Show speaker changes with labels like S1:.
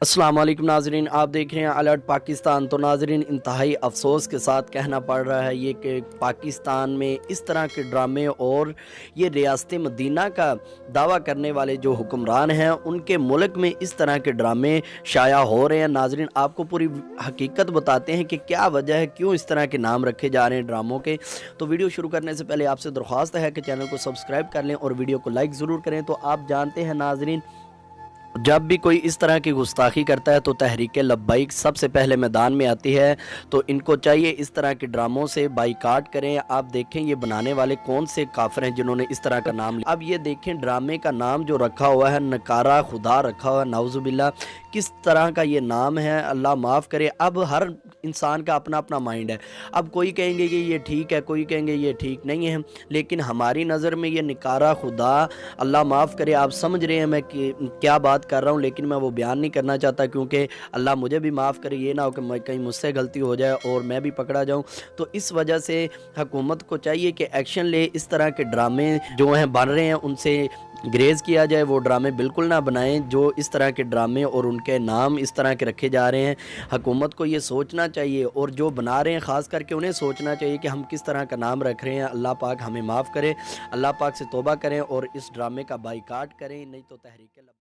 S1: अस्सलाम वालेकुम नाजरीन, आप देख रहे हैं अलर्ट पाकिस्तान। तो नाजरीन, इंतहाई अफसोस के साथ कहना पड़ रहा है ये कि पाकिस्तान में इस तरह के ड्रामे और ये रियासत मदीना का दावा करने वाले जो हुक्मरान हैं उनके मुल्क में इस तरह के ड्रामे शाया हो रहे हैं। नाजरीन, आपको पूरी हकीकत बताते हैं कि क्या वजह है, क्यों इस तरह के नाम रखे जा रहे हैं ड्रामों के। तो वीडियो शुरू करने से पहले आपसे दरख्वास्त है कि चैनल को सब्सक्राइब कर लें और वीडियो को लाइक ज़रूर करें। तो आप जानते हैं नाजरीन, जब भी कोई इस तरह की गुस्ताखी करता है तो तहरीक लब्बाइक सबसे पहले मैदान में आती है। तो इनको चाहिए इस तरह के ड्रामों से बाइकाट करें। आप देखें ये बनाने वाले कौन से काफिर हैं जिन्होंने इस तरह का नाम लिया। अब ये देखें ड्रामे का नाम जो रखा हुआ है, नकारा खुदा रखा हुआ है, नाउजुबिल्ला। किस तरह का ये नाम है, अल्लाह माफ़ करे। अब हर इंसान का अपना अपना माइंड है। अब कोई कहेंगे कि ये ठीक है, कोई कहेंगे ये ठीक नहीं है, लेकिन हमारी नज़र में ये नकारा खुदा, अल्लाह माफ़ करे, आप समझ रहे हैं मैं क्या बात कर रहा हूँ, लेकिन मैं वो बयान नहीं करना चाहता क्योंकि अल्लाह मुझे भी माफ़ करे, ये ना हो कि कहीं मुझसे गलती हो जाए और मैं भी पकड़ा जाऊँ। तो इस वजह से हुकूमत को चाहिए कि एक्शन ले। इस तरह के ड्रामे जो हैं बन रहे हैं उनसे ग्रेज़ किया जाए, वो ड्रामे बिल्कुल ना बनाएं जो इस तरह के ड्रामे और उनके नाम इस तरह के रखे जा रहे हैं। हुकूमत को ये सोचना चाहिए और जो बना रहे हैं ख़ास करके उन्हें सोचना चाहिए कि हम किस तरह का नाम रख रहे हैं। अल्लाह पाक हमें माफ़ करे, अल्लाह पाक से तौबा करें और इस ड्रामे का बाइकाट करें, नहीं तो तहरीक